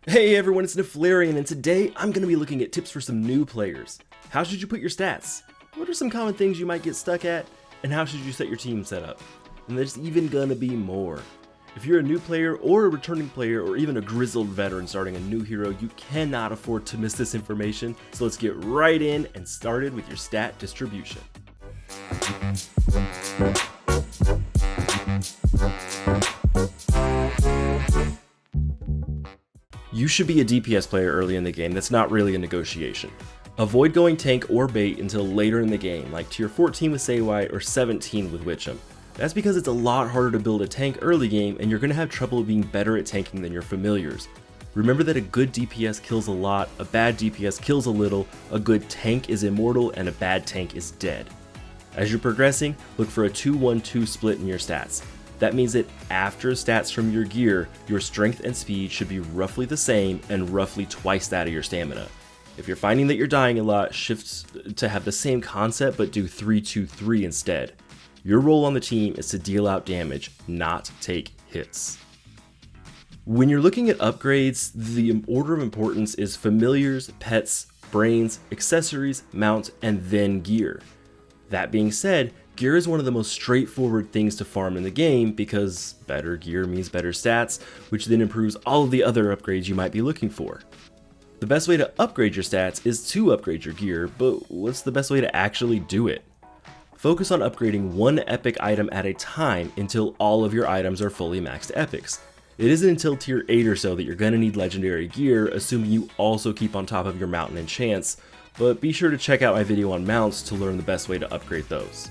Hey everyone, it's Neflarian, and today I'm going to be looking at tips for some new players. How should you put your stats? What are some common things you might get stuck at? And how should you set your team setup? And there's even going to be more. If you're a new player or a returning player or even a grizzled veteran starting a new hero, you cannot afford to miss this information, so let's get right in and started with your stat distribution. You should be a DPS player early in the game. That's not really a negotiation. Avoid going tank or bait until later in the game, like tier 14 with Saywhite or 17 with Witcham. That's because it's a lot harder to build a tank early game and you're going to have trouble being better at tanking than your familiars. Remember that a good DPS kills a lot, a bad DPS kills a little, a good tank is immortal, and a bad tank is dead. As you're progressing, look for a 2-1-2 split in your stats. That means that after stats from your gear, your strength and speed should be roughly the same and roughly twice that of your stamina. If you're finding that you're dying a lot, shift to have the same concept but do 3-2-3 instead. Your role on the team is to deal out damage, not take hits. When you're looking at upgrades, the order of importance is familiars, pets, brains, accessories, mounts, and then gear. That being said, gear is one of the most straightforward things to farm in the game because better gear means better stats, which then improves all of the other upgrades you might be looking for. The best way to upgrade your stats is to upgrade your gear, but what's the best way to actually do it? Focus on upgrading one epic item at a time until all of your items are fully maxed epics. It isn't until tier 8 or so that you're going to need legendary gear, assuming you also keep on top of your mount and enchants, but be sure to check out my video on mounts to learn the best way to upgrade those.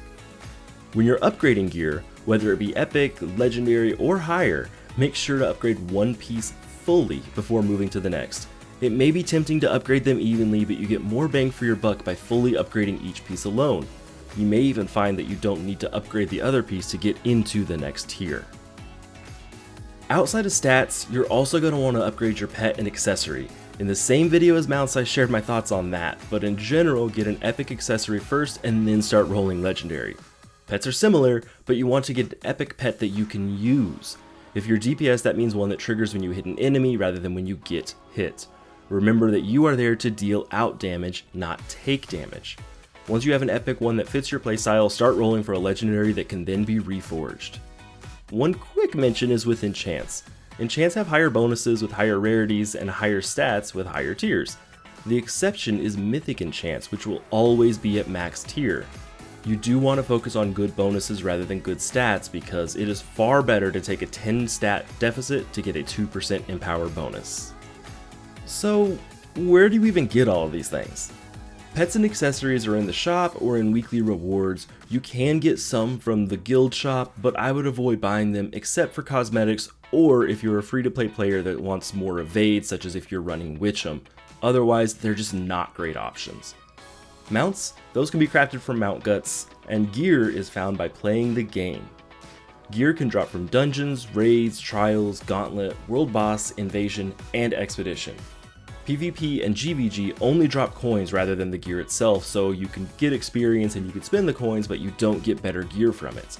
When you're upgrading gear, whether it be epic, legendary, or higher, make sure to upgrade one piece fully before moving to the next. It may be tempting to upgrade them evenly, but you get more bang for your buck by fully upgrading each piece alone. You may even find that you don't need to upgrade the other piece to get into the next tier. Outside of stats, you're also going to want to upgrade your pet and accessory. In the same video as mounts, I shared my thoughts on that, but in general, get an epic accessory first and then start rolling legendary. Pets are similar, but you want to get an epic pet that you can use. If you're DPS, that means one that triggers when you hit an enemy rather than when you get hit. Remember that you are there to deal out damage, not take damage. Once you have an epic one that fits your playstyle, start rolling for a legendary that can then be reforged. One quick mention is with enchants. Enchants have higher bonuses with higher rarities and higher stats with higher tiers. The exception is mythic enchants, which will always be at max tier. You do want to focus on good bonuses rather than good stats because it is far better to take a 10 stat deficit to get a 2% empower bonus. So, where do you even get all of these things? Pets and accessories are in the shop or in weekly rewards. You can get some from the guild shop, but I would avoid buying them except for cosmetics or if you're a free-to-play player that wants more evade, such as if you're running Witcham. Otherwise, they're just not great options. Mounts, those can be crafted from mount guts, and gear is found by playing the game. Gear can drop from dungeons, raids, trials, gauntlet, world boss, invasion, and expedition. PvP and GVG only drop coins rather than the gear itself, so you can get experience and you can spend the coins, but you don't get better gear from it.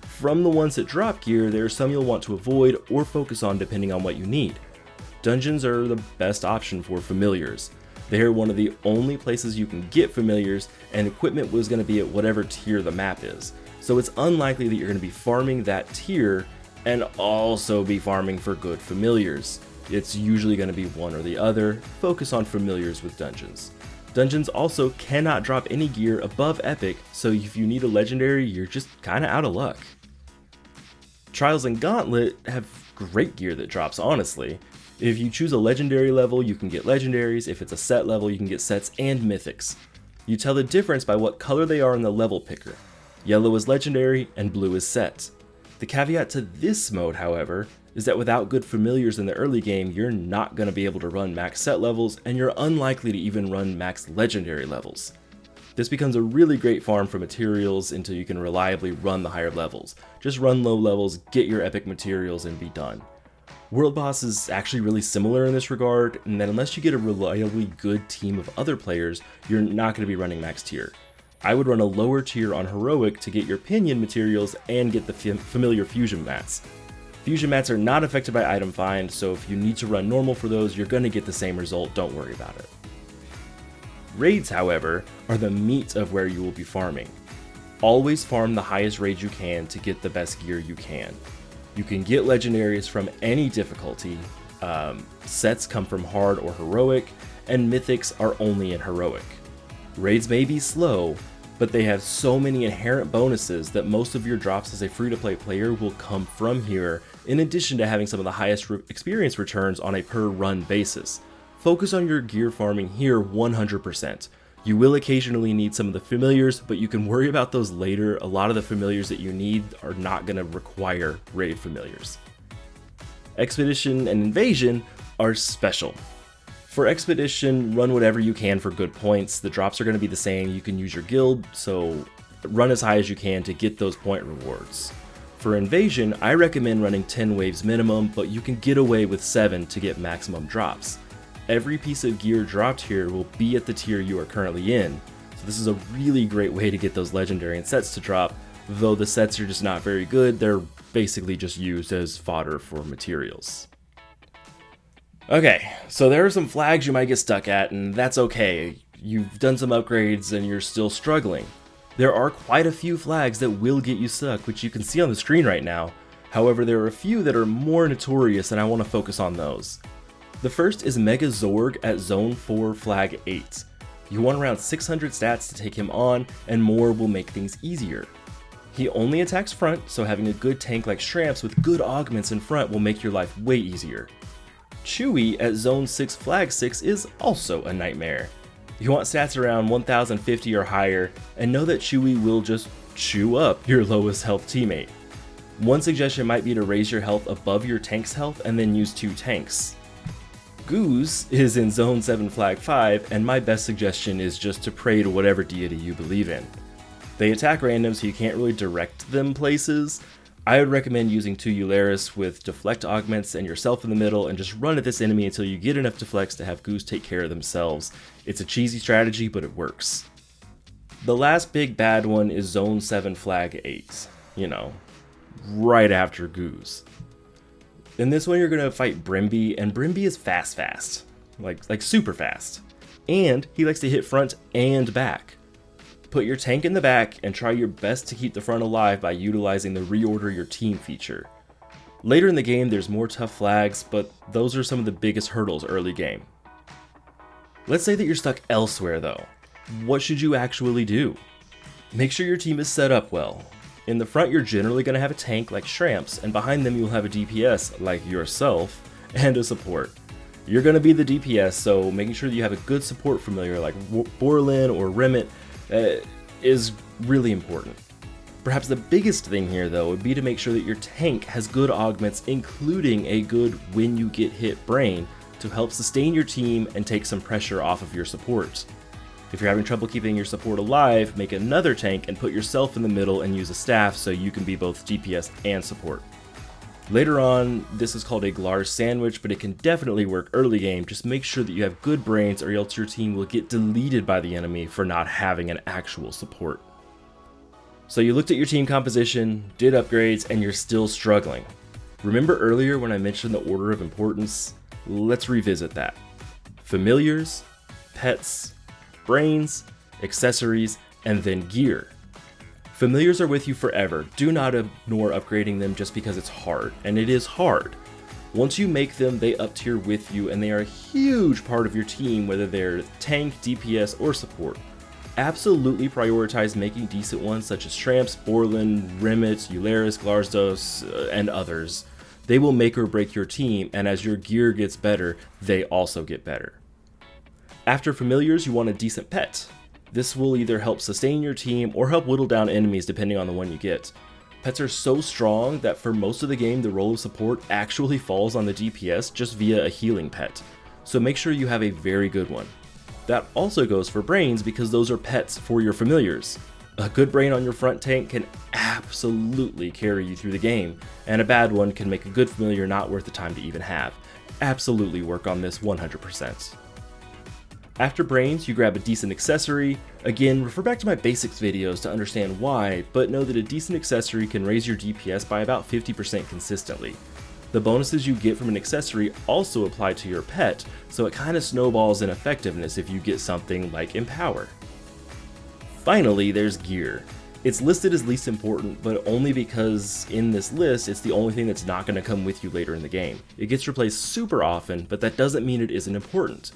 From the ones that drop gear, there are some you'll want to avoid or focus on depending on what you need. Dungeons are the best option for familiars. They are one of the only places you can get familiars, and equipment was going to be at whatever tier the map is. So it's unlikely that you're going to be farming that tier and also be farming for good familiars. It's usually going to be one or the other. Focus on familiars with dungeons. Dungeons also cannot drop any gear above epic, so if you need a legendary, you're just kinda out of luck. Trials and Gauntlet have great gear that drops, honestly. If you choose a legendary level, you can get legendaries. If it's a set level, you can get sets and mythics. You tell the difference by what color they are in the level picker. Yellow is legendary and blue is set. The caveat to this mode, however, is that without good familiars in the early game, you're not going to be able to run max set levels, and you're unlikely to even run max legendary levels. This becomes a really great farm for materials until you can reliably run the higher levels. Just run low levels, get your epic materials, and be done. World Boss is actually really similar in this regard, in that unless you get a reliably good team of other players, you're not going to be running max tier. I would run a lower tier on Heroic to get your Pinion materials and get the familiar fusion mats. Fusion mats are not affected by item find, so if you need to run normal for those, you're going to get the same result, don't worry about it. Raids, however, are the meat of where you will be farming. Always farm the highest raid you can to get the best gear you can. You can get legendaries from any difficulty, sets come from hard or heroic, and mythics are only in heroic. Raids may be slow, but they have so many inherent bonuses that most of your drops as a free-to-play player will come from here, in addition to having some of the highest experience returns on a per-run basis. Focus on your gear farming here 100%. You will occasionally need some of the familiars, but you can worry about those later. A lot of the familiars that you need are not going to require raid familiars. Expedition and Invasion are special. For Expedition, run whatever you can for good points. The drops are going to be the same. You can use your guild, so run as high as you can to get those point rewards. For Invasion, I recommend running 10 waves minimum, but you can get away with 7 to get maximum drops. Every piece of gear dropped here will be at the tier you are currently in, so this is a really great way to get those legendary and sets to drop. Though the sets are just not very good, they're basically just used as fodder for materials. Okay, so there are some flags you might get stuck at, and that's okay. You've done some upgrades and you're still struggling. There are quite a few flags that will get you stuck, which you can see on the screen right now. However, there are a few that are more notorious, and I want to focus on those. The first is Mega Zorg at Zone 4 Flag 8. You want around 600 stats to take him on, and more will make things easier. He only attacks front, so having a good tank like Shramps with good augments in front will make your life way easier. Chewy at Zone 6 Flag 6 is also a nightmare. You want stats around 1050 or higher, and know that Chewy will just chew up your lowest health teammate. One suggestion might be to raise your health above your tank's health and then use 2 tanks. Goose is in Zone 7 Flag 5, and my best suggestion is just to pray to whatever deity you believe in. They attack random, so you can't really direct them places. I would recommend using 2 Eularis with deflect augments and yourself in the middle, and just run at this enemy until you get enough deflects to have Goose take care of themselves. It's a cheesy strategy, but it works. The last big bad one is Zone 7 Flag 8. You know, right after Goose. In this one you're going to fight Brimby, and Brimby is fast. Like super fast. And he likes to hit front and back. Put your tank in the back and try your best to keep the front alive by utilizing the reorder your team feature. Later in the game there's more tough flags, but those are some of the biggest hurdles early game. Let's say that you're stuck elsewhere though. What should you actually do? Make sure your team is set up well. In the front you're generally going to have a tank like Shramps, and behind them you'll have a DPS like yourself and a support. You're going to be the DPS, so making sure that you have a good support familiar like Borlin or Remit is really important. Perhaps the biggest thing here though would be to make sure that your tank has good augments, including a good when you get hit brain, to help sustain your team and take some pressure off of your support. If you're having trouble keeping your support alive, make another tank and put yourself in the middle and use a staff so you can be both DPS and support. Later on, this is called a Glar's sandwich, but it can definitely work early game. Just make sure that you have good brains, or else your team will get deleted by the enemy for not having an actual support. So you looked at your team composition, did upgrades, and you're still struggling. Remember earlier when I mentioned the order of importance? Let's revisit that. Familiars, pets, brains, accessories, and then gear. Familiars are with you forever. Do not ignore upgrading them just because it's hard, and it is hard. Once you make them, they up tier with you, and they are a huge part of your team, whether they're tank, DPS, or support. Absolutely prioritize making decent ones such as Shramps, Borlin, Remit, Eularis, Glarsdos, and others. They will make or break your team, and as your gear gets better, they also get better. After familiars, you want a decent pet. This will either help sustain your team or help whittle down enemies depending on the one you get. Pets are so strong that for most of the game the role of support actually falls on the DPS just via a healing pet, so make sure you have a very good one. That also goes for brains because those are pets for your familiars. A good brain on your front tank can absolutely carry you through the game, and a bad one can make a good familiar not worth the time to even have. Absolutely work on this 100%. After brains, you grab a decent accessory. Again, refer back to my basics videos to understand why, but know that a decent accessory can raise your DPS by about 50% consistently. The bonuses you get from an accessory also apply to your pet, so it kinda snowballs in effectiveness if you get something like Empower. Finally, there's gear. It's listed as least important, but only because in this list, it's the only thing that's not going to come with you later in the game. It gets replaced super often, but that doesn't mean it isn't important.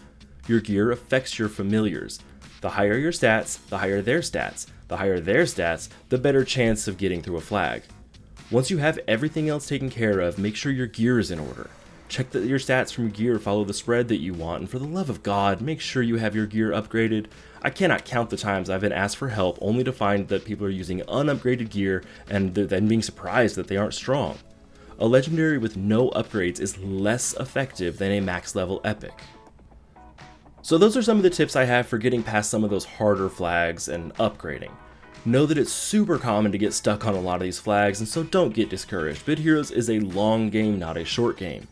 Your gear affects your familiars. The higher your stats, the higher their stats. The higher their stats, the better chance of getting through a flag. Once you have everything else taken care of, make sure your gear is in order. Check that your stats from gear follow the spread that you want, and for the love of God, make sure you have your gear upgraded. I cannot count the times I've been asked for help only to find that people are using unupgraded gear and then being surprised that they aren't strong. A legendary with no upgrades is less effective than a max level epic. So those are some of the tips I have for getting past some of those harder flags and upgrading. Know that it's super common to get stuck on a lot of these flags, and so don't get discouraged. Bid Heroes is a long game, not a short game.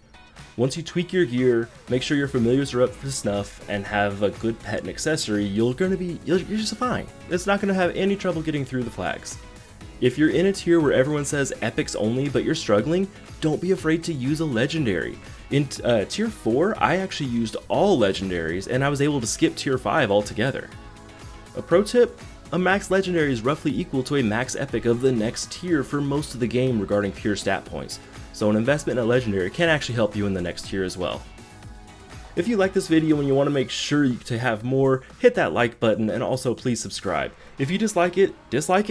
Once you tweak your gear, make sure your familiars are up to snuff, and have a good pet and accessory, you're just fine. It's not going to have any trouble getting through the flags. If you're in a tier where everyone says epics only but you're struggling, don't be afraid to use a legendary. In tier 4, I actually used all legendaries and I was able to skip tier 5 altogether. A pro tip, a max legendary is roughly equal to a max epic of the next tier for most of the game regarding pure stat points, so an investment in a legendary can actually help you in the next tier as well. If you like this video and you want to make sure to have more, hit that like button and also please subscribe. If you dislike it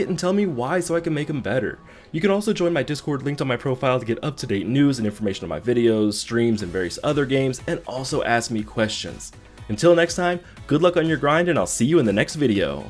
and tell me why so I can make them better. You can also join my Discord linked on my profile to get up-to-date news and information on my videos, streams, and various other games, and also ask me questions. Until next time, good luck on your grind and I'll see you in the next video.